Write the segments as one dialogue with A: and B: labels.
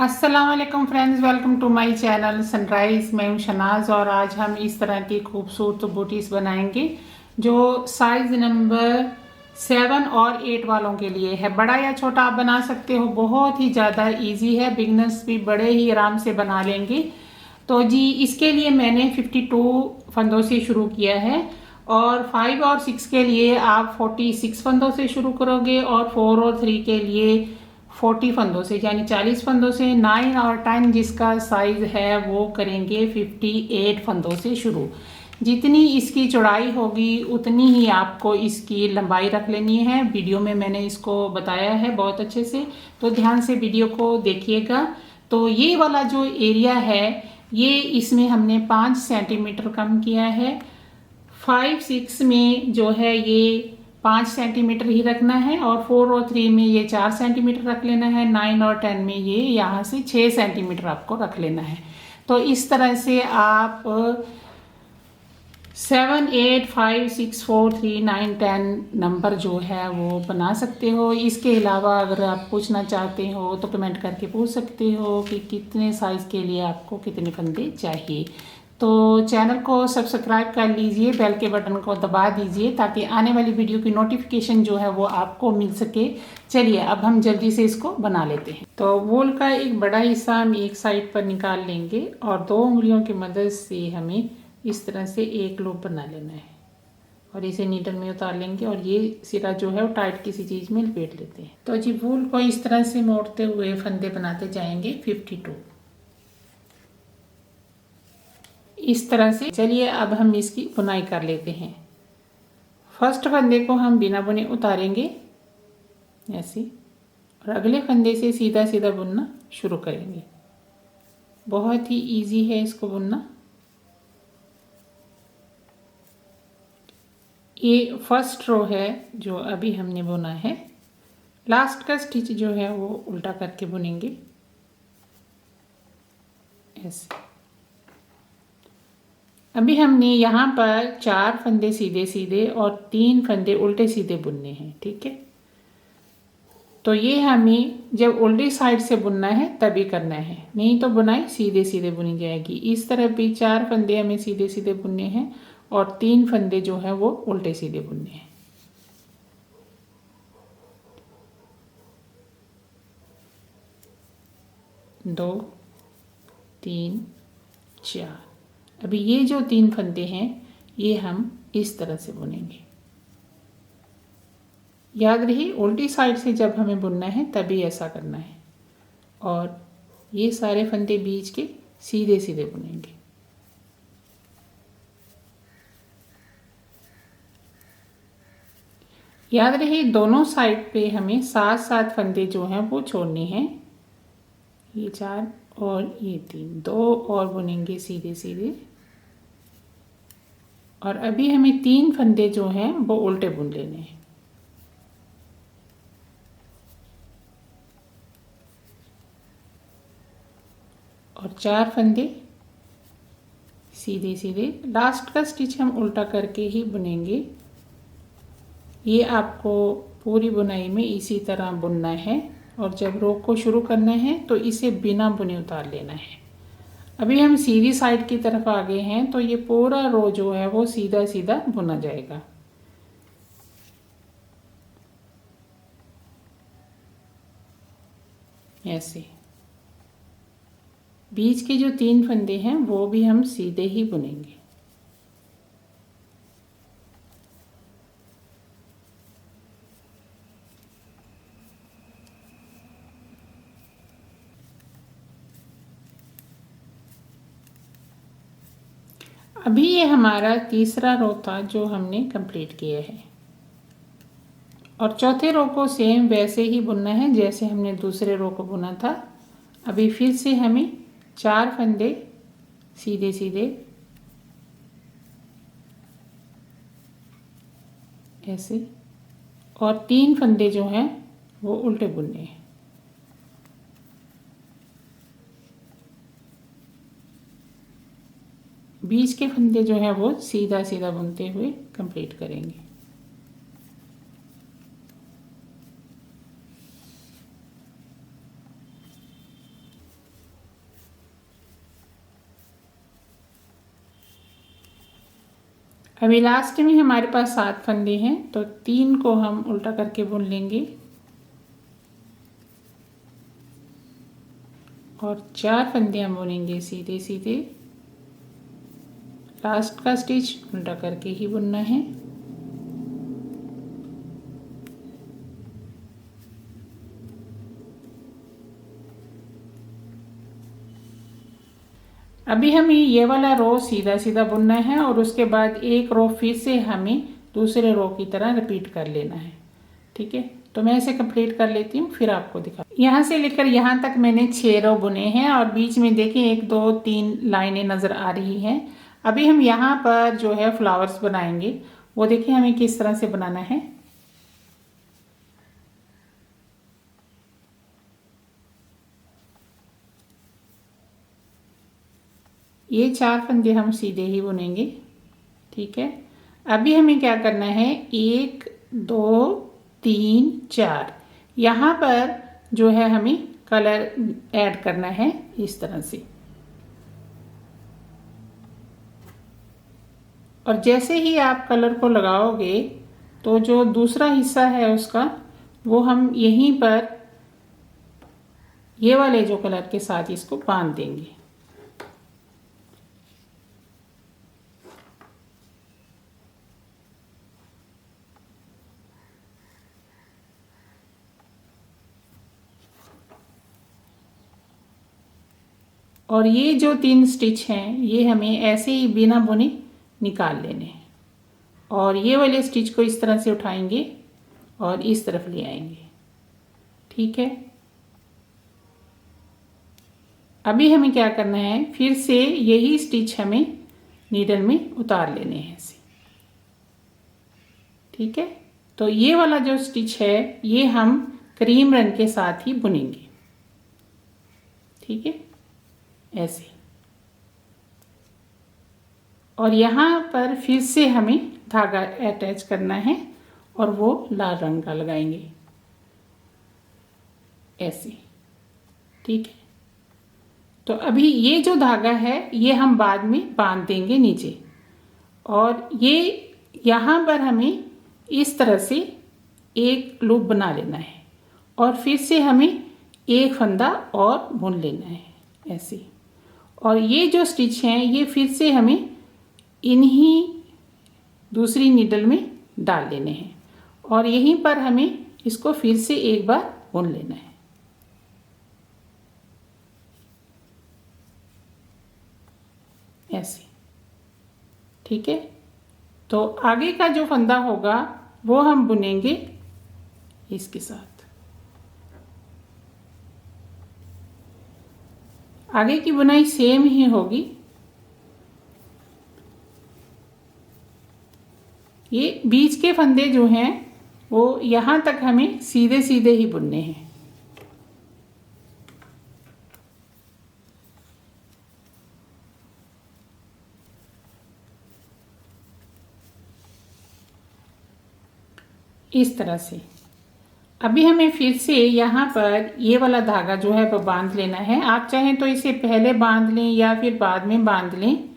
A: अस्सलाम वालेकुम friends, welcome to my channel sunrise. मैं हूं शनाज और आज हम इस तरह की खूबसूरत बूटीज बनाएंगे जो साइज नंबर 7 और 8 वालों के लिए है। बड़ा या छोटा आप बना सकते हो, बहुत ही ज़्यादा इजी है, बिगनर्स भी बड़े ही आराम से बना लेंगे। तो जी इसके लिए मैंने 52 फंदों से शुरू किया है और 5 और 6 के लिए आप 46 फंदों से शुरू करोगे और 4 और 3 के लिए 40 फंदों से यानी 40 फंदों से। 9 और 10 जिसका साइज है वो करेंगे 58 फंदों से शुरू। जितनी इसकी चौड़ाई होगी उतनी ही आपको इसकी लंबाई रख लेनी है। वीडियो में मैंने इसको बताया है बहुत अच्छे से, तो ध्यान से वीडियो को देखिएगा। तो ये वाला जो एरिया है ये इसमें हमने 5 सेंटीमीटर कम किया है। 5 6 में जो है ये 5 सेंटीमीटर ही रखना है और 4 और 3 में ये 4 सेंटीमीटर रख लेना है। 9 और 10 में ये यहाँ से 6 सेंटीमीटर आपको रख लेना है। तो इस तरह से आप 7 8 5 6 4 3 9 10 नंबर जो है वो बना सकते हो। इसके अलावा अगर आप पूछना चाहते हो तो कमेंट करके पूछ सकते हो कि कितने साइज़ के लिए आपको कितने फंदे चाहिए। तो चैनल को सब्सक्राइब कर लीजिए, बेल के बटन को दबा दीजिए ताकि आने वाली वीडियो की नोटिफिकेशन जो है वो आपको मिल सके। चलिए अब हम जल्दी से इसको बना लेते हैं। तो वूल का एक बड़ा हिस्सा हम एक साइड पर निकाल लेंगे और 2 उंगलियों की मदद से हमें इस तरह से एक लूप बना लेना है और इसे नीडल में उतार लेंगे और ये सिरा जो है वो टाइट किसी चीज़ में लपेट लेते हैं। तो जी वूल को इस तरह से मोड़ते हुए फंदे बनाते जाएंगे 52 इस तरह से। चलिए अब हम इसकी बुनाई कर लेते हैं। फर्स्ट फंदे को हम बिना बुने उतारेंगे ऐसे और अगले फंदे से सीधा सीधा बुनना शुरू करेंगे। बहुत ही इजी है इसको बुनना। ये फर्स्ट रो है जो अभी हमने बुना है। लास्ट का स्टिच जो है वो उल्टा करके बुनेंगे ऐसे। अभी हमने यहाँ पर 4 फंदे सीधे सीधे और 3 फंदे उल्टे सीधे बुनने हैं, ठीक है। तो ये हमें जब उल्टी साइड से बुनना है तभी करना है, नहीं तो बुनाई सीधे सीधे बुनी जाएगी। इस तरह भी 4 फंदे हमें सीधे सीधे बुनने हैं और 3 फंदे जो हैं वो उल्टे सीधे बुनने हैं। दो, 3, 4। अभी ये जो 3 फंदे हैं ये हम इस तरह से बुनेंगे। याद रही उल्टी साइड से जब हमें बुनना है तभी ऐसा करना है और ये सारे फंदे बीच के सीधे सीधे बुनेंगे। याद रहे दोनों साइड पे हमें 7-7 फंदे जो हैं वो छोड़ने हैं। ये 4 और ये 3, 2 और बुनेंगे सीधे सीधे और अभी हमें 3 फंदे जो हैं वो उल्टे बुन लेने हैं। और 4 फंदे सीधे सीधे। लास्ट का स्टिच हम उल्टा करके ही बुनेंगे। ये आपको पूरी बुनाई में इसी तरह बुनना है और जब रो को शुरू करना है तो इसे बिना बुने उतार लेना है। अभी हम सीधी साइड की तरफ आ गए हैं तो ये पूरा रो जो है वो सीधा सीधा बुना जाएगा। ऐसे बीच के जो 3 फंदे हैं वो भी हम सीधे ही बुनेंगे। अभी ये हमारा तीसरा रो था जो हमने कंप्लीट किया है और चौथे रो को सेम वैसे ही बुनना है जैसे हमने दूसरे रो को बुना था। अभी फिर से हमें 4 फंदे सीधे सीधे ऐसे और 3 फंदे जो हैं वो उल्टे बुनने हैं। बीच के फंदे जो हैं वो सीधा सीधा बुनते हुए कंप्लीट करेंगे। अभी लास्ट में हमारे पास 7 फंदे हैं, तो 3 को हम उल्टा करके बुन लेंगे और 4 फंदे हम बुनेंगे सीधे सीधे। लास्ट का स्टिच उल्टा करके ही बुनना है। अभी हमें ये वाला रो सीधा सीधा बुनना है और उसके बाद एक रो फिर से हमें दूसरे रो की तरह रिपीट कर लेना है। ठीक है, तो मैं इसे कंप्लीट कर लेती हूँ, फिर आपको दिखा। यहाँ से लेकर यहाँ तक मैंने 6 रो बुने हैं और बीच में देखिए 1 2 3 लाइनें नज़र आ रही हैं। अभी हम यहाँ पर जो है फ्लावर्स बनाएंगे, वो देखिए हमें किस तरह से बनाना है। ये 4 फंदे हम सीधे ही बुनेंगे। ठीक है, अभी हमें क्या करना है, 1 2 3 4 यहाँ पर जो है हमें कलर ऐड करना है इस तरह से। और जैसे ही आप कलर को लगाओगे तो जो दूसरा हिस्सा है उसका वो हम यहीं पर ये वाले जो कलर के साथ इसको बांध देंगे। और ये जो 3 स्टिच हैं ये हमें ऐसे ही बिना बुने निकाल लेने हैं और ये वाले स्टिच को इस तरह से उठाएंगे और इस तरफ ले आएंगे। ठीक है, अभी हमें क्या करना है, फिर से यही स्टिच हमें नीडल में उतार लेने हैं ऐसे। ठीक है, तो ये वाला जो स्टिच है ये हम क्रीम रंग के साथ ही बुनेंगे। ठीक है, ऐसे। और यहाँ पर फिर से हमें धागा अटैच करना है और वो लाल रंग का लगाएंगे ऐसे। ठीक है, तो अभी ये जो धागा है ये हम बाद में बांध देंगे नीचे और ये यहाँ पर हमें इस तरह से एक लूप बना लेना है और फिर से हमें एक फंदा और बुन लेना है ऐसे। और ये जो स्टिच हैं ये फिर से हमें इन्हीं दूसरी नीडल में डाल लेने हैं और यहीं पर हमें इसको फिर से एक बार बुन लेना है ऐसे। ठीक है, तो आगे का जो फंदा होगा वो हम बुनेंगे इसके साथ। आगे की बुनाई सेम ही होगी। ये बीच के फंदे जो हैं वो यहाँ तक हमें सीधे सीधे ही बुनने हैं। इस तरह से। अभी हमें फिर से यहाँ पर ये वाला धागा जो है वो बांध लेना है। आप चाहें तो इसे पहले बांध लें या फिर बाद में बांध लें।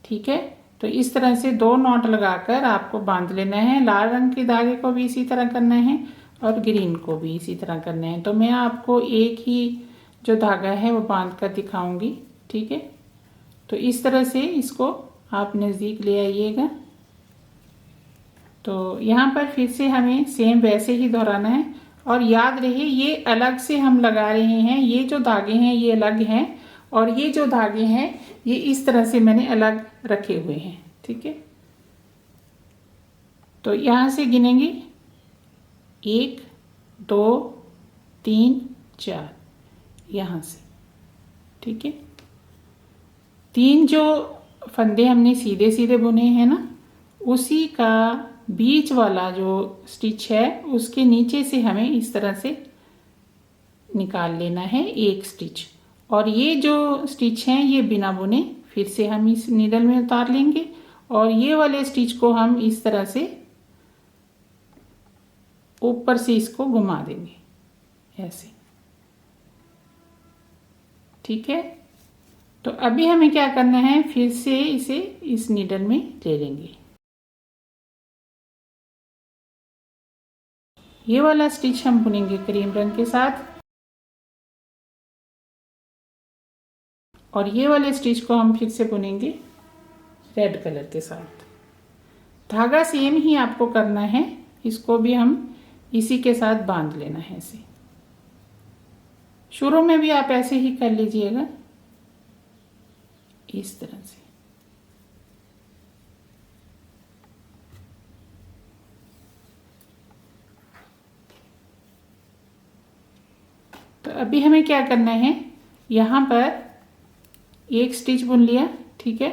A: ठीक है, तो इस तरह से 2 नॉट लगाकर आपको बांध लेना है। लाल रंग के धागे को भी इसी तरह करना है और ग्रीन को भी इसी तरह करना है। तो मैं आपको एक ही जो धागा है वो बांध कर दिखाऊंगी। ठीक है, तो इस तरह से इसको आप नज़दीक ले आइएगा। तो यहाँ पर फिर से हमें सेम वैसे ही दोहराना है और याद रहे ये अलग से हम लगा रहे हैं। ये जो धागे हैं ये अलग हैं और ये जो धागे हैं ये इस तरह से मैंने अलग रखे हुए हैं। ठीक है, तो यहाँ से गिनेंगे 1 2 3 4 यहाँ से। ठीक है, 3 जो फंदे हमने सीधे सीधे बुने हैं ना, उसी का बीच वाला जो स्टिच है उसके नीचे से हमें इस तरह से निकाल लेना है एक स्टिच। और ये जो स्टिच हैं ये बिना बुने फिर से हम इस नीडल में उतार लेंगे और ये वाले स्टिच को हम इस तरह से ऊपर से इसको घुमा देंगे ऐसे। ठीक है, तो अभी हमें क्या करना है, फिर से इसे इस नीडल में ले लेंगे। ये वाला स्टिच हम बुनेंगे क्रीम रंग के साथ और ये वाले स्टिच को हम फिर से बुनेंगे रेड कलर के साथ। धागा सेम ही आपको करना है, इसको भी हम इसी के साथ बांध लेना है। ऐसे शुरू में भी आप ऐसे ही कर लीजिएगा, इस तरह से। तो अभी हमें क्या करना है, यहाँ पर एक स्टिच बुन लिया, ठीक है,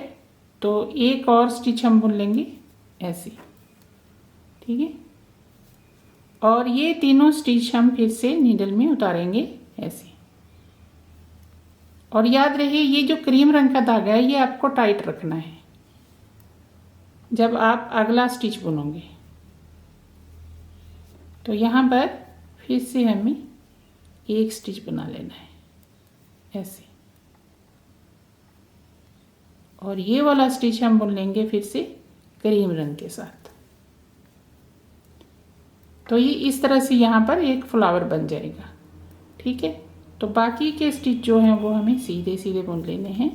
A: तो एक और स्टिच हम बुन लेंगे ऐसे, ठीक है। और ये तीनों स्टिच हम फिर से नीडल में उतारेंगे ऐसे। और याद रहे ये जो क्रीम रंग का धागा है ये आपको टाइट रखना है जब आप अगला स्टिच बुनोगे। तो यहाँ पर फिर से हमें एक स्टिच बना लेना है ऐसे, और ये वाला स्टिच हम बुन लेंगे फिर से क्रीम रंग के साथ। तो ये इस तरह से यहाँ पर एक फ्लावर बन जाएगा, ठीक है। तो बाकी के स्टिच जो हैं वो हमें सीधे सीधे बुन लेने हैं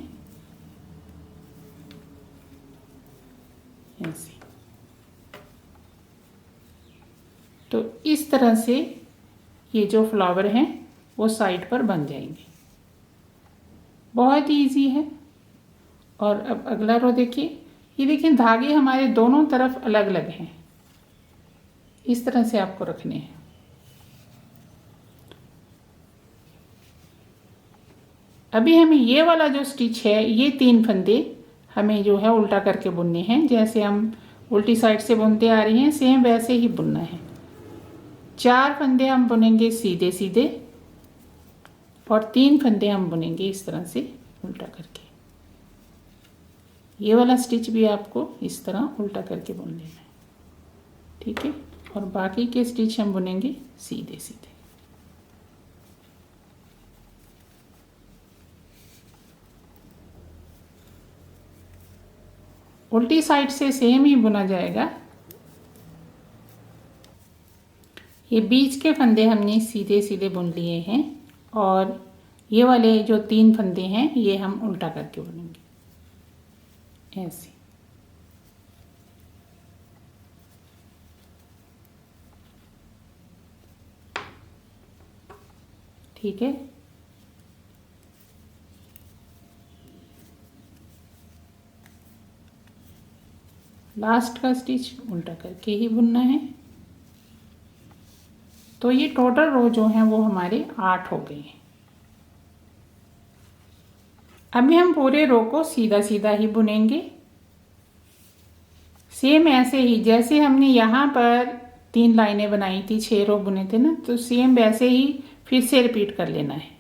A: ऐसे। तो इस तरह से ये जो फ्लावर हैं वो साइड पर बन जाएंगे। बहुत ही ईजी है। और अब अगला रो देखिए, ये देखिए धागे हमारे दोनों तरफ अलग अलग हैं, इस तरह से आपको रखने हैं। अभी हमें ये वाला जो स्टिच है ये 3 फंदे हमें जो है उल्टा करके बुनने हैं। जैसे हम उल्टी साइड से बुनते आ रहे हैं सेम वैसे ही बुनना है। 4 फंदे हम बुनेंगे सीधे सीधे और 3 फंदे हम बुनेंगे इस तरह से उल्टा करके। ये वाला स्टिच भी आपको इस तरह उल्टा करके बुन लेना है, ठीक है। और बाकी के स्टिच हम बुनेंगे सीधे सीधे। उल्टी साइड से सेम ही बुना जाएगा। ये बीच के फंदे हमने सीधे सीधे बुन लिए हैं और ये वाले जो 3 फंदे हैं ये हम उल्टा करके बुनेंगे ऐसे। ठीक है, लास्ट का स्टिच उल्टा करके ही बुनना है। तो ये टोटल रो जो हैं वो हमारे 8 हो गए हैं। अभी हम पूरे रो को सीधा सीधा ही बुनेंगे, सेम ऐसे ही जैसे हमने यहाँ पर 3 लाइनें बनाई थी, 6 रो बुने थे ना, तो सेम वैसे ही फिर से रिपीट कर लेना है।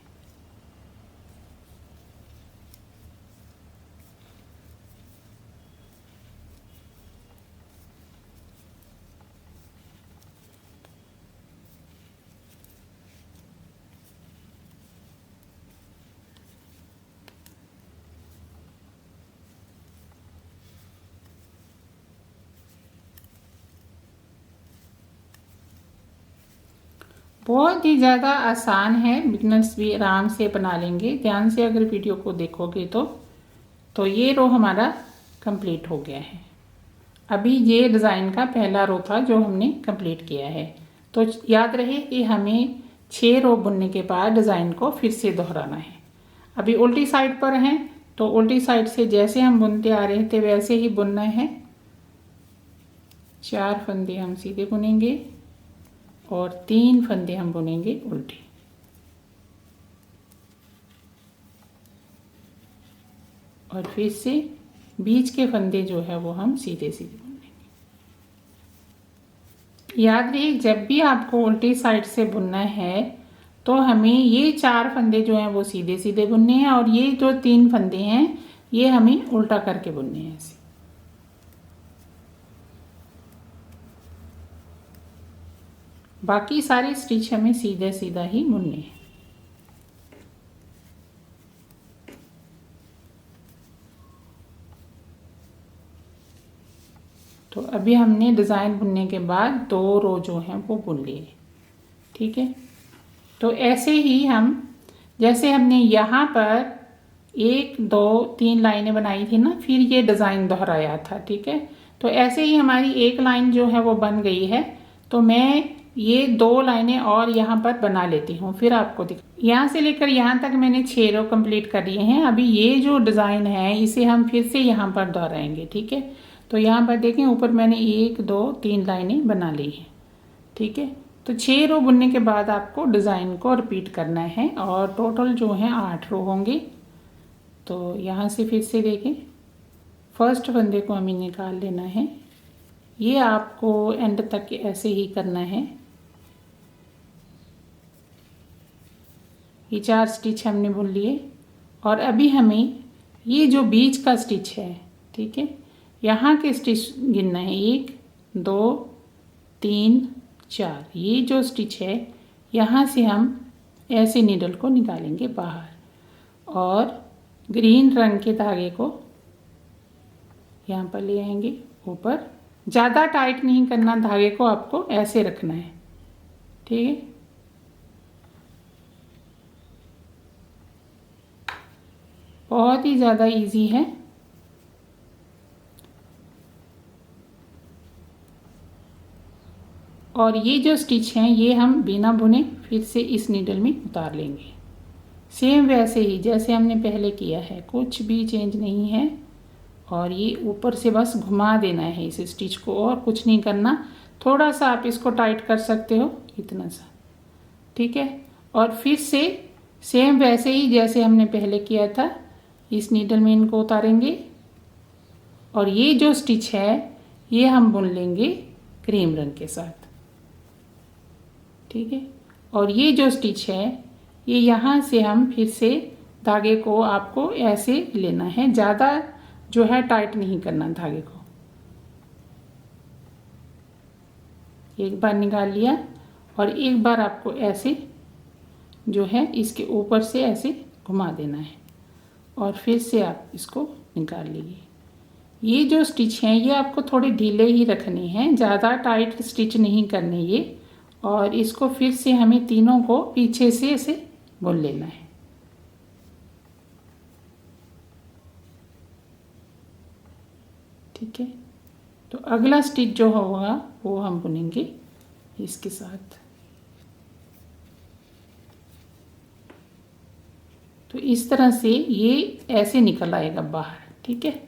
A: बहुत ही ज़्यादा आसान है, बिगनर्स भी आराम से बना लेंगे। ध्यान से अगर वीडियो को देखोगे तो ये रो हमारा कंप्लीट हो गया है। अभी ये डिज़ाइन का पहला रो था जो हमने कंप्लीट किया है। तो याद रहे कि हमें 6 रो बुनने के बाद डिज़ाइन को फिर से दोहराना है। अभी उल्टी साइड पर हैं तो उल्टी साइड से जैसे हम बुनते आ रहे थे वैसे ही बुनना है। 4 फंदे हम सीधे बुनेंगे और 3 फंदे हम बुनेंगे उल्टे। और फिर से बीच के फंदे जो है वो हम सीधे सीधे बुनेंगे। याद रहे जब भी आपको उल्टी साइड से बुनना है तो हमें ये 4 फंदे जो हैं वो सीधे सीधे बुनने हैं और ये जो 3 फंदे हैं ये हमें उल्टा करके बुनने हैं ऐसे। बाकी सारे स्टिच हमें सीधा सीधा ही बुनने हैं। तो अभी हमने डिज़ाइन बुनने के बाद 2 रो जो हैं वो बुन लिए। ठीक है। तो ऐसे ही हम, जैसे हमने यहाँ पर 1 2 3 लाइनें बनाई थी ना, फिर ये डिज़ाइन दोहराया था, ठीक है। तो ऐसे ही हमारी एक लाइन जो है वो बन गई है। तो मैं ये 2 लाइनें और यहाँ पर बना लेती हूँ, फिर आपको यहाँ से लेकर यहाँ तक मैंने 6 रो कंप्लीट कर लिए हैं। अभी ये जो डिज़ाइन है इसे हम फिर से यहाँ पर दोहराएंगे, ठीक है। तो यहाँ पर देखें, ऊपर मैंने 1 2 3 लाइनें बना ली हैं, ठीक है। तो 6 रो बुनने के बाद आपको डिज़ाइन को रिपीट करना है और टोटल जो है 8 रो होंगे। तो यहाँ से फिर से देखें, फर्स्ट फंदे को हमें निकाल लेना है। ये आपको एंड तक ऐसे ही करना है। ये 4 स्टिच हमने बुन लिए और अभी हमें ये जो बीच का स्टिच है, ठीक है, यहाँ के स्टिच गिनना है। 1 2 3 4, ये जो स्टिच है यहाँ से हम ऐसे नीडल को निकालेंगे बाहर और ग्रीन रंग के धागे को यहाँ पर ले आएंगे ऊपर। ज़्यादा टाइट नहीं करना धागे को, आपको ऐसे रखना है, ठीक है। बहुत ही ज़्यादा इजी है। और ये जो स्टिच हैं ये हम बिना बुने फिर से इस नीडल में उतार लेंगे, सेम वैसे ही जैसे हमने पहले किया है, कुछ भी चेंज नहीं है। और ये ऊपर से बस घुमा देना है इस स्टिच को, और कुछ नहीं करना। थोड़ा सा आप इसको टाइट कर सकते हो, इतना सा, ठीक है। और फिर से सेम वैसे ही जैसे हमने पहले किया था, इस नीडल में इनको उतारेंगे और ये जो स्टिच है ये हम बुन लेंगे क्रीम रंग के साथ, ठीक है। और ये जो स्टिच है ये यहाँ से हम फिर से धागे को आपको ऐसे लेना है, ज़्यादा जो है टाइट नहीं करना धागे को। एक बार निकाल लिया और एक बार आपको ऐसे जो है इसके ऊपर से ऐसे घुमा देना है और फिर से आप इसको निकाल लीजिए। ये जो स्टिच हैं ये आपको थोड़े ढीले ही रखने हैं, ज़्यादा टाइट स्टिच नहीं करने ये। और इसको फिर से हमें तीनों को पीछे से ऐसे बुन लेना है, ठीक है। तो अगला स्टिच जो होगा वो हम बुनेंगे इसके साथ। तो इस तरह से ये ऐसे निकल आएगा बाहर, ठीक है।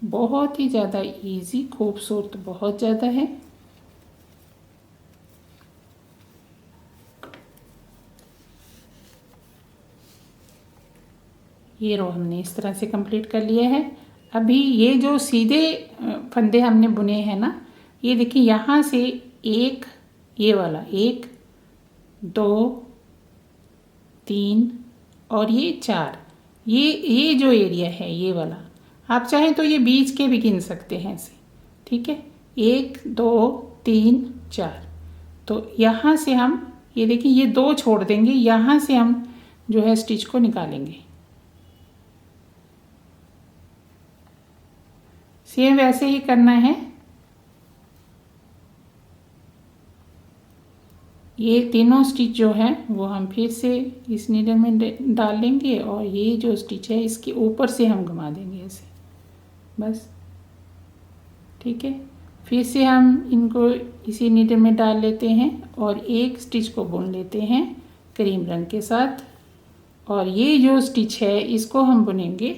A: बहुत ही ज़्यादा इजी, खूबसूरत बहुत ज़्यादा है। ये रो हमने इस तरह से कंप्लीट कर लिया है। अभी ये जो सीधे फंदे हमने बुने हैं ना, ये देखिए यहाँ से एक, ये वाला 1 2 3 और ये 4, ये जो एरिया है ये वाला, आप चाहें तो ये बीच के भी गिन सकते हैं ऐसे, ठीक है। 1 2 3 4। तो यहाँ से हम ये देखिए ये 2 छोड़ देंगे, यहाँ से हम जो है स्टिच को निकालेंगे। सेम वैसे ही करना है। ये तीनों स्टिच जो है वो हम फिर से इस नीडल में डाल लेंगे और ये जो स्टिच है इसके ऊपर से हम घुमा देंगे ऐसे, बस, ठीक है। फिर से हम इनको इसी नीडल में डाल लेते हैं और एक स्टिच को बुन लेते हैं क्रीम रंग के साथ। और ये जो स्टिच है इसको हम बुनेंगे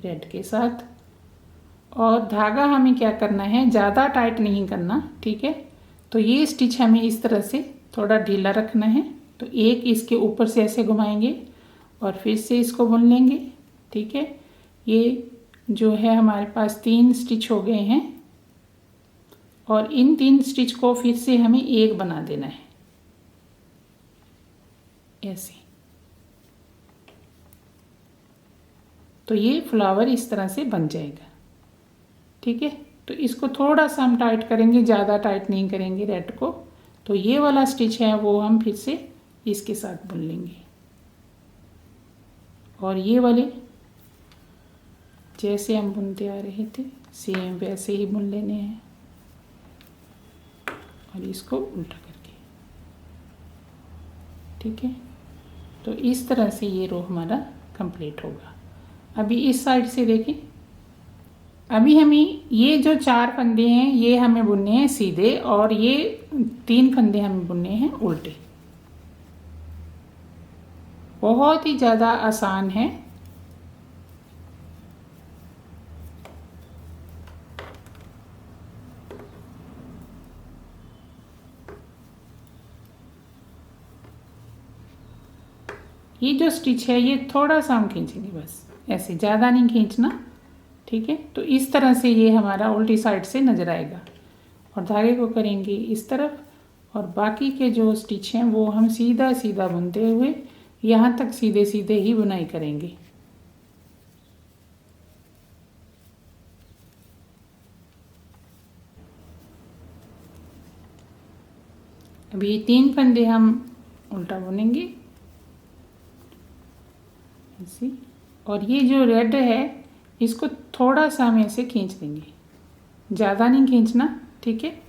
A: रेड के साथ। और धागा हमें क्या करना है, ज़्यादा टाइट नहीं करना, ठीक है। तो ये स्टिच हमें इस तरह से थोड़ा ढीला रखना है। तो एक इसके ऊपर से ऐसे घुमाएंगे और फिर से इसको बुन लेंगे, ठीक है। ये जो है हमारे पास 3 स्टिच हो गए हैं और इन 3 स्टिच को फिर से हमें एक बना देना है ऐसे। तो ये फ्लावर इस तरह से बन जाएगा, ठीक है। तो इसको थोड़ा सा हम टाइट करेंगे, ज़्यादा टाइट नहीं करेंगे रेड को। तो ये वाला स्टिच है वो हम फिर से इसके साथ बुन लेंगे और ये वाले जैसे हम बुनते आ रहे थे सेम वैसे ही बुन लेने हैं और इसको उल्टा करके, ठीक है। तो इस तरह से ये रो हमारा कंप्लीट होगा। अभी इस साइड से देखें, अभी हमें ये जो 4 फंदे हैं ये हमें बुनने हैं सीधे, और ये 3 फंदे हमें बुनने हैं उल्टे। बहुत ही ज़्यादा आसान है। ये जो स्टिच है ये थोड़ा सा हम खींचेंगे, बस ऐसे, ज़्यादा नहीं खींचना, ठीक है। तो इस तरह से ये हमारा उल्टी साइड से नज़र आएगा, और धागे को करेंगे इस तरफ, और बाकी के जो स्टिच हैं वो हम सीधा सीधा बुनते हुए यहाँ तक सीधे सीधे ही बुनाई करेंगे। अभी 3 फंदे हम उल्टा बुनेंगे ऐसे, और ये जो रेड है इसको थोड़ा सा हम ऐसे खींच देंगे, ज़्यादा नहीं खींचना, ठीक है।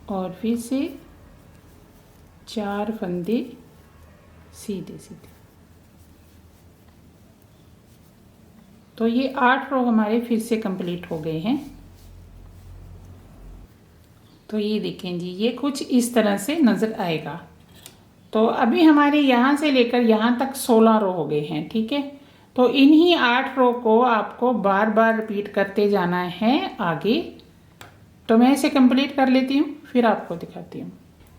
A: और फिर से 4 फंदे सीधे सीधे। तो ये 8 रो हमारे फिर से कंप्लीट हो गए हैं। तो ये देखें जी, ये कुछ इस तरह से नज़र आएगा। तो अभी हमारे यहाँ से लेकर यहाँ तक 16 रो हो गए हैं, ठीक है। तो इन्हीं 8 रो को आपको बार बार रिपीट करते जाना है आगे। तो मैं इसे कंप्लीट कर लेती हूँ, फिर आपको दिखाती हूँ।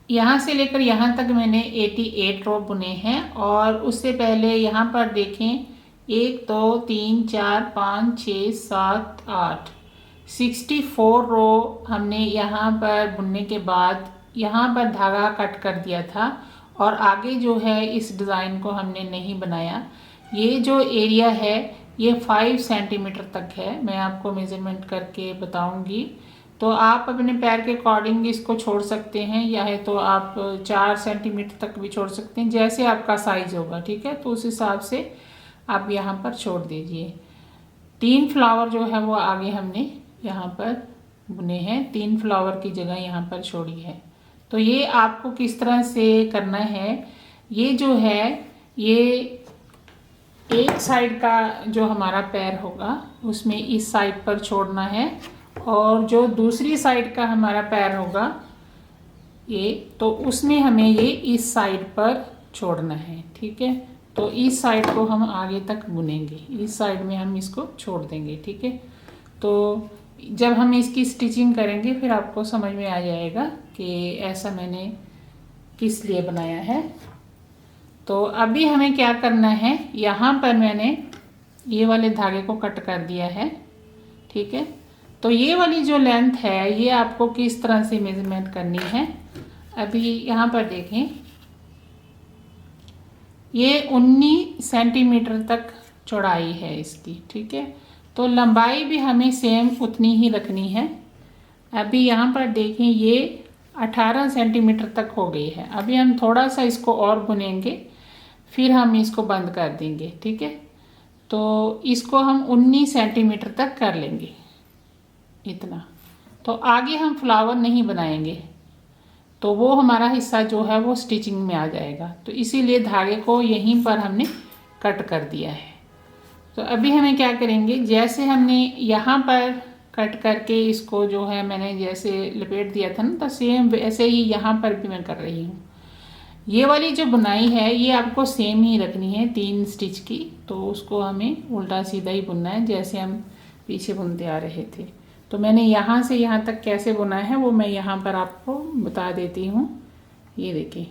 A: यहाँ से लेकर यहाँ तक मैंने 88 रो बुने हैं, और उससे पहले यहाँ पर देखें 1 2 3 4 5 6 7 8 64 रो हमने यहाँ पर बुनने के बाद यहाँ पर धागा कट कर दिया था, और आगे जो है इस डिज़ाइन को हमने नहीं बनाया। ये जो एरिया है ये 5 सेंटीमीटर तक है, मैं आपको मेज़रमेंट करके बताऊंगी। तो आप अपने पैर के अकॉर्डिंग इसको छोड़ सकते हैं, या है तो आप 4 सेंटीमीटर तक भी छोड़ सकते हैं, जैसे आपका साइज होगा, ठीक है। तो उस हिसाब से आप यहाँ पर छोड़ दीजिए। 3 फ्लावर जो है वो आगे हमने यहाँ पर बुने हैं, 3 फ्लावर की जगह यहाँ पर छोड़ी है। तो ये आपको किस तरह से करना है, ये जो है ये एक साइड का जो हमारा पैर होगा उसमें इस साइड पर छोड़ना है, और जो दूसरी साइड का हमारा पैर होगा ये, तो उसमें हमें ये इस साइड पर छोड़ना है, ठीक है। तो इस साइड को हम आगे तक बुनेंगे, इस साइड में हम इसको छोड़ देंगे, ठीक है। तो जब हम इसकी स्टिचिंग करेंगे फिर आपको समझ में आ जाएगा कि ऐसा मैंने किस लिए बनाया है। तो अभी हमें क्या करना है, यहाँ पर मैंने ये वाले धागे को कट कर दिया है, ठीक है। तो ये वाली जो लेंथ है ये आपको किस तरह से मेजरमेंट करनी है, अभी यहाँ पर देखें, ये 19 सेंटीमीटर तक चौड़ाई है इसकी, ठीक है। तो लंबाई भी हमें सेम उतनी ही रखनी है। अभी यहाँ पर देखें ये 18 सेंटीमीटर तक हो गई है। अभी हम थोड़ा सा इसको और बुनेंगे, फिर हम इसको बंद कर देंगे, ठीक है। तो इसको हम 19 सेंटीमीटर तक कर लेंगे, इतना। तो आगे हम फ्लावर नहीं बनाएंगे, तो वो हमारा हिस्सा जो है वो स्टिचिंग में आ जाएगा। तो इसीलिए धागे को यहीं पर हमने कट कर दिया है। तो अभी हमें क्या करेंगे, जैसे हमने यहाँ पर कट करके इसको जो है मैंने जैसे लपेट दिया था ना, तो सेम वैसे ही यहाँ पर भी मैं कर रही हूँ। ये वाली जो बुनाई है ये आपको सेम ही रखनी है 3 स्टिच की, तो उसको हमें उल्टा सीधा ही बुनना है जैसे हम पीछे बुनते आ रहे थे। तो मैंने यहाँ से यहाँ तक कैसे बुना है वो मैं यहाँ पर आपको बता देती हूँ। ये देखिए,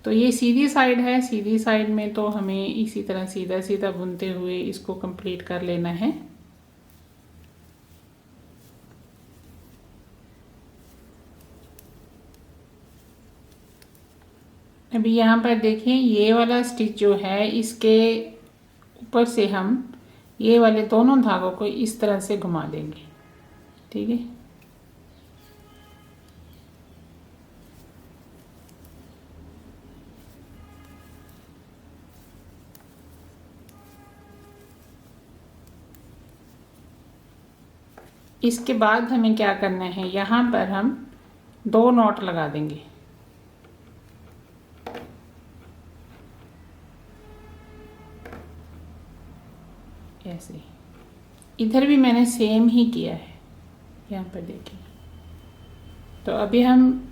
A: तो ये सीधी साइड है, सीधी साइड में तो हमें इसी तरह सीधा सीधा बुनते हुए इसको कंप्लीट कर लेना है। अभी यहाँ पर देखें, ये वाला स्टिच जो है इसके ऊपर से हम ये वाले दोनों धागों को इस तरह से घुमा देंगे, ठीक है। इसके बाद हमें क्या करना है, यहाँ पर हम 2 नॉट लगा देंगे। ऐसे इधर भी मैंने सेम ही किया है, यहाँ पर देखिए। तो अभी हम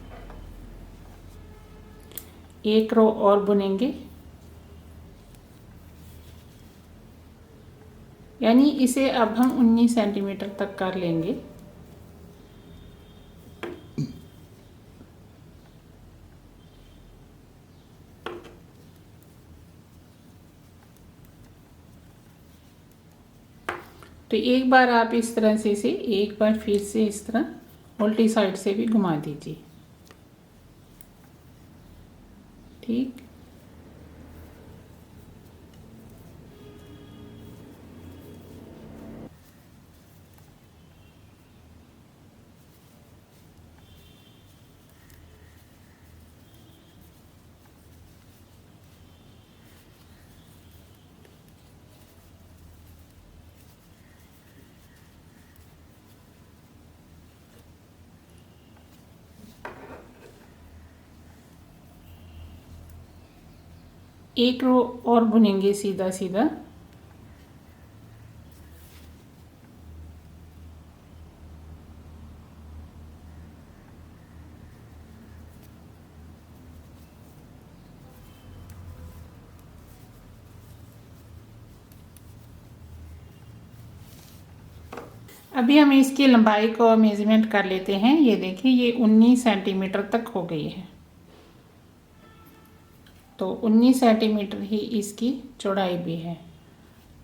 A: एक रो और बुनेंगे, यानी इसे अब हम 19 सेंटीमीटर तक कर लेंगे। तो एक बार आप इस तरह से इसे एक बार फिर से इस तरह उल्टी साइड से भी घुमा दीजिए। ठीक, एक रो और बुनेंगे सीधा सीधा। अभी हम इसकी लंबाई को मेजरमेंट कर लेते हैं। ये देखिए, ये 19 सेंटीमीटर तक हो गई है। तो 19 सेंटीमीटर ही इसकी चौड़ाई भी है।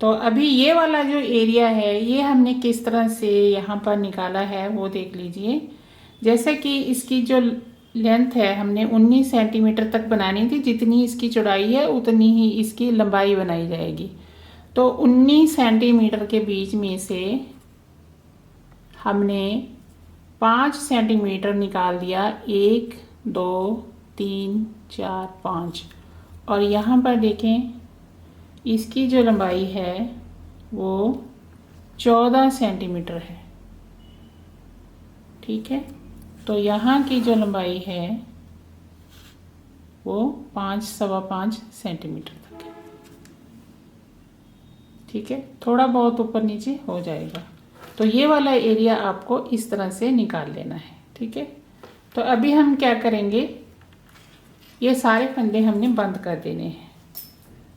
A: तो अभी ये वाला जो एरिया है ये हमने किस तरह से यहाँ पर निकाला है वो देख लीजिए। जैसे कि इसकी जो लेंथ है हमने 19 सेंटीमीटर तक बनानी थी, जितनी इसकी चौड़ाई है उतनी ही इसकी लंबाई बनाई जाएगी। तो 19 सेंटीमीटर के बीच में से हमने 5 सेंटीमीटर निकाल दिया। 1 2 3 4 5। और यहाँ पर देखें, इसकी जो लंबाई है वो 14 सेंटीमीटर है। ठीक है, तो यहाँ की जो लंबाई है वो 5 सवा 5 सेंटीमीटर तक है। ठीक है, थोड़ा बहुत ऊपर नीचे हो जाएगा। तो ये वाला एरिया आपको इस तरह से निकाल लेना है। ठीक है, तो अभी हम क्या करेंगे, ये सारे फंदे हमने बंद कर देने हैं।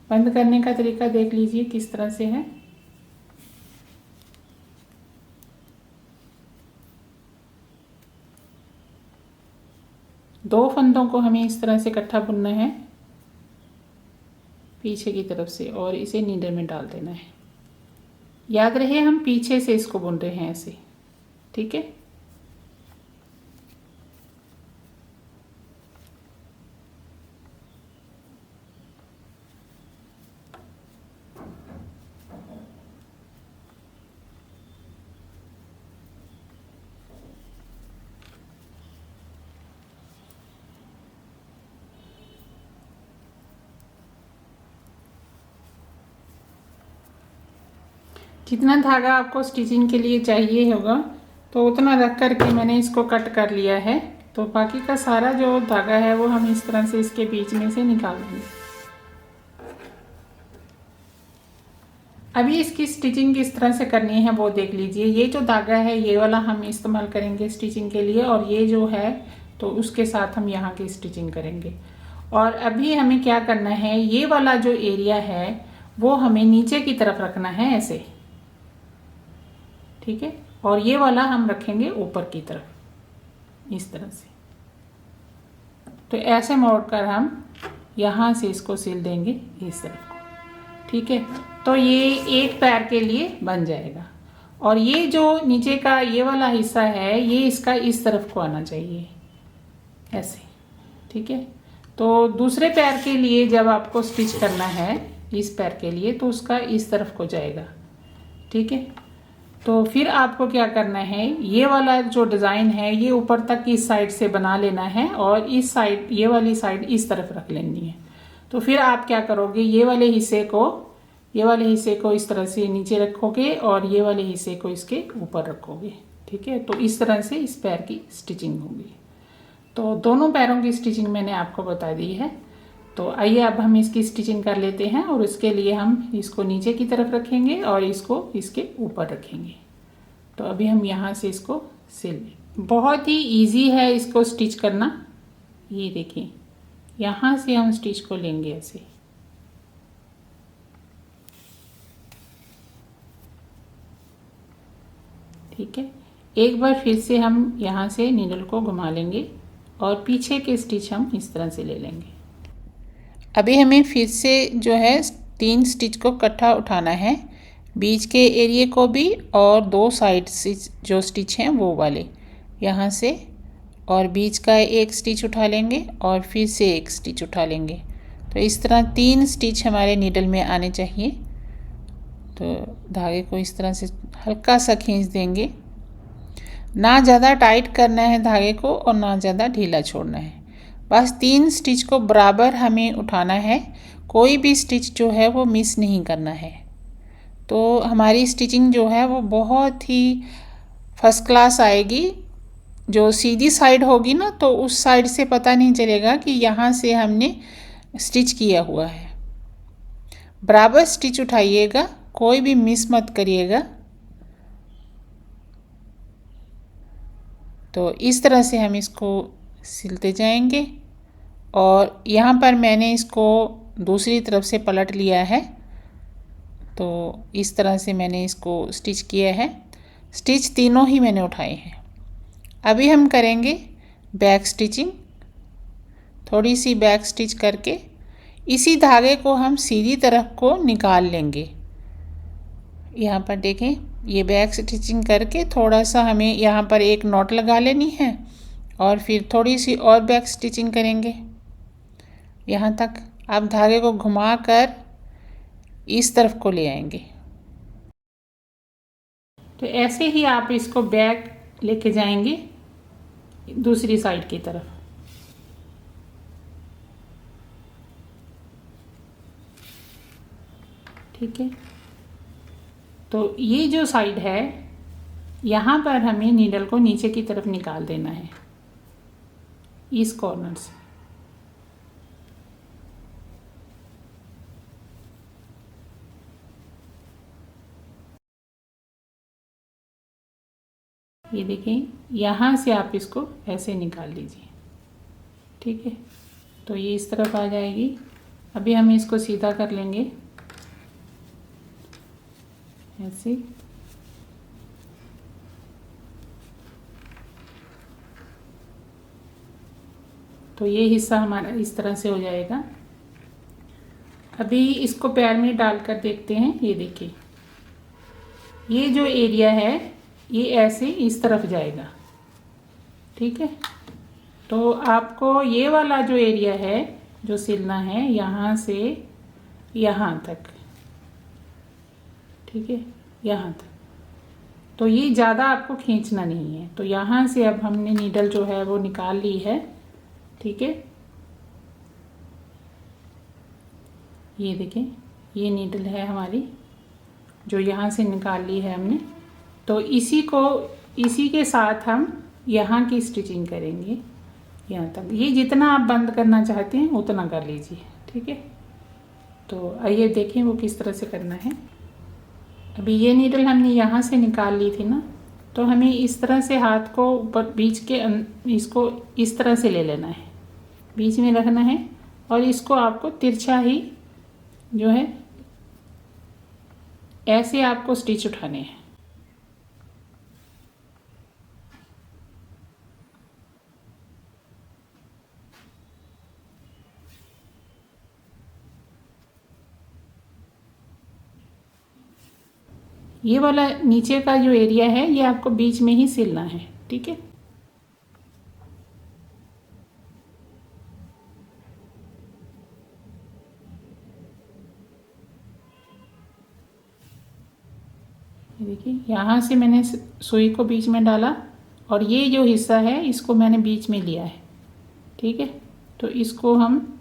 A: बंद करने का तरीका देख लीजिए किस तरह से है। दो फंदों को हमें इस तरह से इकट्ठा बुनना है पीछे की तरफ से, और इसे नीडल में डाल देना है। याद रहे हम पीछे से इसको बुन रहे हैं ऐसे। ठीक है, जितना धागा आपको स्टिचिंग के लिए चाहिए होगा तो उतना रख करके मैंने इसको कट कर लिया है। तो बाकी का सारा जो धागा है वो हम इस तरह से इसके बीच में से निकाल देंगे। अभी इसकी स्टिचिंग किस तरह से करनी है वो देख लीजिए। ये जो धागा है ये वाला हम इस्तेमाल करेंगे स्टिचिंग के लिए, और ये जो है तो उसके साथ हम यहाँ की स्टिचिंग करेंगे। और अभी हमें क्या करना है, ये वाला जो एरिया है वो हमें नीचे की तरफ रखना है ऐसे। ठीक है, और ये वाला हम रखेंगे ऊपर की तरफ इस तरह से। तो ऐसे मोड़ कर हम यहाँ से इसको सिल देंगे इस तरफ को। ठीक है, तो ये एक पैर के लिए बन जाएगा। और ये जो नीचे का ये वाला हिस्सा है ये इसका इस तरफ को आना चाहिए ऐसे। ठीक है, तो दूसरे पैर के लिए जब आपको स्टिच करना है इस पैर के लिए तो उसका इस तरफ को जाएगा। ठीक है, तो फिर आपको क्या करना है, ये वाला जो डिज़ाइन है ये ऊपर तक इस साइड से बना लेना है, और इस साइड ये वाली साइड इस तरफ रख लेनी है। तो फिर आप क्या करोगे, ये वाले हिस्से को इस तरह से नीचे रखोगे और ये वाले हिस्से को इसके ऊपर रखोगे। ठीक है। तो इस तरह से इस पैर की स्टिचिंग होगी। तो दोनों पैरों की स्टिचिंग मैंने आपको बता दी है। तो आइए अब हम इसकी स्टिचिंग कर लेते हैं, और उसके लिए हम इसको नीचे की तरफ रखेंगे और इसको इसके ऊपर रखेंगे। तो अभी हम यहाँ से इसको सिल, बहुत ही इजी है इसको स्टिच करना। ये देखिए, यहाँ से हम स्टिच को लेंगे ऐसे, ठीक है। एक बार फिर से हम यहाँ से नीडल को घुमा लेंगे और पीछे के स्टिच हम इस तरह से ले लेंगे। अभी हमें फिर से जो है 3 स्टिच को इकट्ठा उठाना है, बीच के एरिए को भी और 2 साइड से जो स्टिच हैं वो वाले, यहाँ से और बीच का एक स्टिच उठा लेंगे और फिर से एक स्टिच उठा लेंगे। तो इस तरह 3 स्टिच हमारे नीडल में आने चाहिए। तो धागे को इस तरह से हल्का सा खींच देंगे, ना ज़्यादा टाइट करना है धागे को और ना ज़्यादा ढीला छोड़ना है। बस 3 स्टिच को बराबर हमें उठाना है, कोई भी स्टिच जो है वो मिस नहीं करना है। तो हमारी स्टिचिंग जो है वो बहुत ही फर्स्ट क्लास आएगी। जो सीधी साइड होगी ना, तो उस साइड से पता नहीं चलेगा कि यहाँ से हमने स्टिच किया हुआ है। बराबर स्टिच उठाइएगा, कोई भी मिस मत करिएगा। तो इस तरह से हम इसको सिलते जाएंगे, और यहाँ पर मैंने इसको दूसरी तरफ से पलट लिया है। तो इस तरह से मैंने इसको स्टिच किया है। स्टिच तीनों ही मैंने उठाए हैं। अभी हम करेंगे बैक स्टिचिंग। थोड़ी सी बैक स्टिच करके इसी धागे को हम सीधी तरफ को निकाल लेंगे। यहाँ पर देखें, ये बैक स्टिचिंग करके थोड़ा सा हमें यहाँ पर एक नॉट लगा लेनी है, और फिर थोड़ी सी और बैक स्टिचिंग करेंगे यहाँ तक। अब धागे को घुमाकर इस तरफ को ले आएंगे। तो ऐसे ही आप इसको बैक लेके जाएंगे दूसरी साइड की तरफ। ठीक है। तो ये जो साइड है, यहाँ पर हमें नीडल को नीचे की तरफ निकाल देना है इस कॉर्नर से। ये देखें, यहाँ से आप इसको ऐसे निकाल लीजिए। ठीक है। तो ये इस तरफ आ जाएगी। अभी हम इसको सीधा कर लेंगे ऐसे। तो ये हिस्सा हमारा इस तरह से हो जाएगा। अभी इसको पैर में डालकर देखते हैं। ये देखिए, ये जो एरिया है ये ऐसे इस तरफ जाएगा। ठीक है। तो आपको ये वाला जो एरिया है जो सिलना है, यहाँ से यहाँ तक। ठीक है, यहाँ तक। तो ये ज़्यादा आपको खींचना नहीं है। तो यहाँ से अब हमने नीडल जो है वो निकाल ली है। ठीक है, ये देखें, ये नीडल है हमारी जो यहाँ से निकाल ली है हमने। तो इसी के साथ हम यहाँ की स्टिचिंग करेंगे यहाँ तक। ये जितना आप बंद करना चाहते हैं उतना कर लीजिए। ठीक है। तो आइए देखें वो किस तरह से करना है। अभी ये नीडल हमने यहाँ से निकाल ली थी ना, तो हमें इस तरह से हाथ को ऊपर बीच के इसको इस तरह से ले लेना है, बीच में रखना है, और इसको आपको तिरछा ही जो है ऐसे आपको स्टिच उठाने हैं। ये वाला नीचे का जो एरिया है ये आपको बीच में ही सिलना है। ठीक है। देखिए, यहाँ से मैंने सुई को बीच में डाला, और ये जो हिस्सा है इसको मैंने बीच में लिया है। ठीक है। तो इसको हम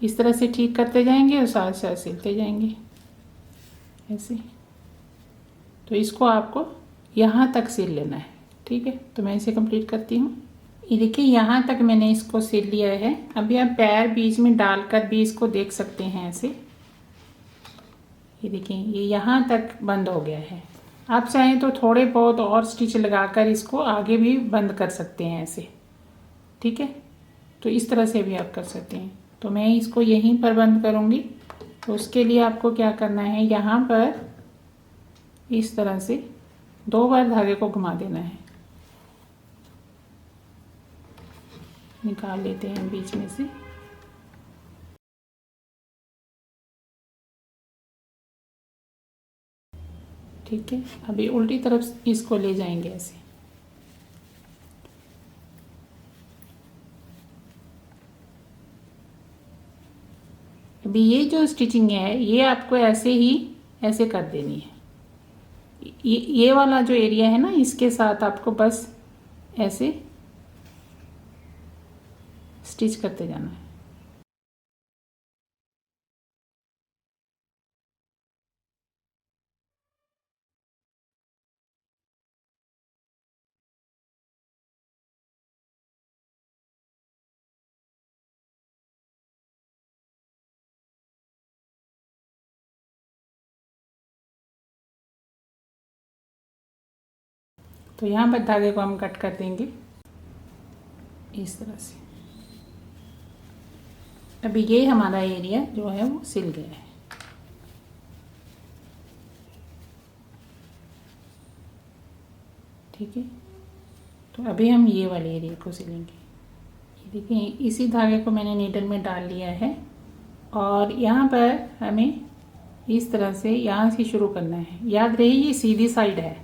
A: इस तरह से ठीक करते जाएंगे और साथ साथ सिलते जाएंगे ऐसे। तो इसको आपको यहाँ तक सिल लेना है। ठीक है, तो मैं इसे कंप्लीट करती हूँ। ये देखिए यहाँ तक मैंने इसको सिल लिया है। अभी आप पैर बीच में डालकर भी इसको देख सकते हैं ऐसे। ये देखिए ये यहाँ तक बंद हो गया है। आप चाहें तो थोड़े बहुत और स्टिच लगाकर इसको आगे भी बंद कर सकते हैं ऐसे, ठीक है। तो इस तरह से भी आप कर सकते हैं। तो मैं इसको यहीं पर बंद करूँगी। तो उसके लिए आपको क्या करना है, यहाँ पर इस तरह से 2 बार धागे को घुमा देना है। निकाल लेते हैं बीच में से। ठीक है, अभी उल्टी तरफ इसको ले जाएंगे ऐसे। अभी ये जो स्टिचिंग है ये आपको ऐसे ही ऐसे कर देनी है। ये वाला जो एरिया है ना, इसके साथ आपको बस ऐसे स्टिच करते जाना है। तो यहाँ पर धागे को हम कट कर देंगे इस तरह से। अभी ये हमारा एरिया जो है वो सिल गया है। ठीक है, तो अभी हम ये वाले एरिया को सिलेंगे। ये देखिए इसी धागे को मैंने नीडल में डाल लिया है और यहाँ पर हमें इस तरह से यहाँ से शुरू करना है। याद रहे ये सीधी साइड है,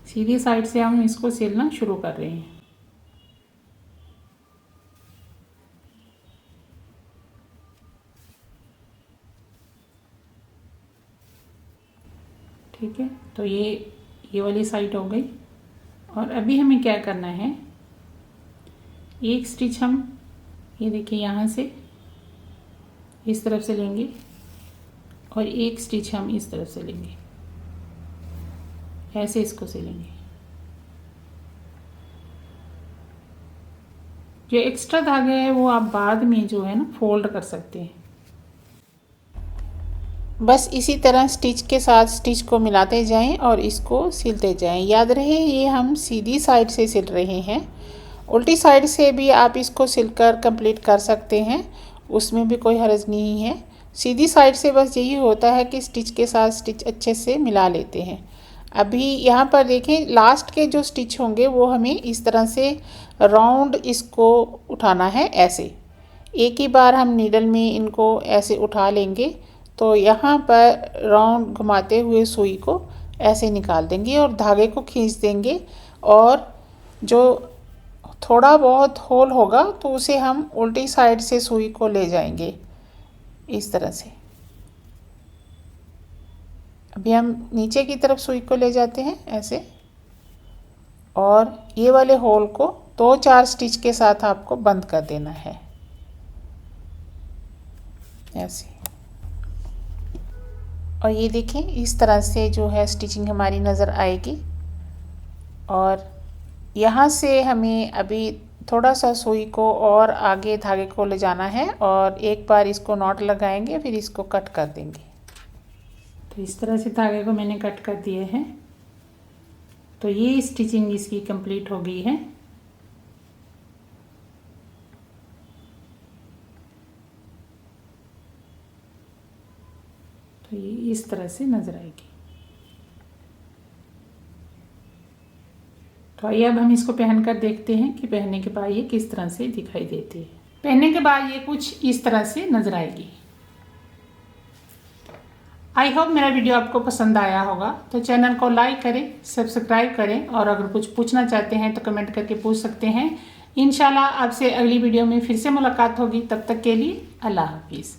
A: सीधी साइड से हम इसको सिलना शुरू कर रहे हैं। ठीक है, तो ये वाली साइड हो गई। और अभी हमें क्या करना है, एक स्टिच हम ये देखिए यहाँ से इस तरफ से लेंगे और एक स्टिच हम इस तरफ से लेंगे, ऐसे इसको सिलेंगे। जो एक्स्ट्रा धागे है वो आप बाद में जो है ना फोल्ड कर सकते हैं। बस इसी तरह स्टिच के साथ स्टिच को मिलाते जाएं और इसको सिलते जाएं। याद रहे ये हम सीधी साइड से सिल रहे हैं, उल्टी साइड से भी आप इसको सिलकर कंप्लीट कर सकते हैं, उसमें भी कोई हर्ज नहीं है। सीधी साइड से बस यही होता है कि स्टिच के साथ स्टिच अच्छे से मिला लेते हैं। अभी यहाँ पर देखें लास्ट के जो स्टिच होंगे वो हमें इस तरह से राउंड इसको उठाना है ऐसे। एक ही बार हम नीडल में इनको ऐसे उठा लेंगे तो यहाँ पर राउंड घुमाते हुए सुई को ऐसे निकाल देंगे और धागे को खींच देंगे और जो थोड़ा बहुत होल होगा तो उसे हम उल्टी साइड से सुई को ले जाएंगे इस तरह से। अभी हम नीचे की तरफ सुई को ले जाते हैं ऐसे और ये वाले होल को 2-4 स्टिच के साथ आपको बंद कर देना है ऐसे। और ये देखें इस तरह से जो है स्टिचिंग हमारी नज़र आएगी। और यहाँ से हमें अभी थोड़ा सा सुई को और आगे धागे को ले जाना है और एक बार इसको नॉट लगाएंगे, फिर इसको कट कर देंगे। तो इस तरह से धागे को मैंने कट कर दिए हैं। तो ये स्टिचिंग इसकी कंप्लीट हो गई है। तो ये इस तरह से नज़र आएगी। तो आइए अब हम इसको पहन कर देखते हैं कि पहनने के बाद ये किस तरह से दिखाई देती है। पहनने के बाद ये कुछ इस तरह से नज़र आएगी। आई होप मेरा वीडियो आपको पसंद आया होगा। तो चैनल को लाइक करें, सब्सक्राइब करें और अगर कुछ पूछना चाहते हैं तो कमेंट करके पूछ सकते हैं। इंशाल्लाह आपसे अगली वीडियो में फिर से मुलाकात होगी। तब तक के लिए अल्लाह हाफिज़।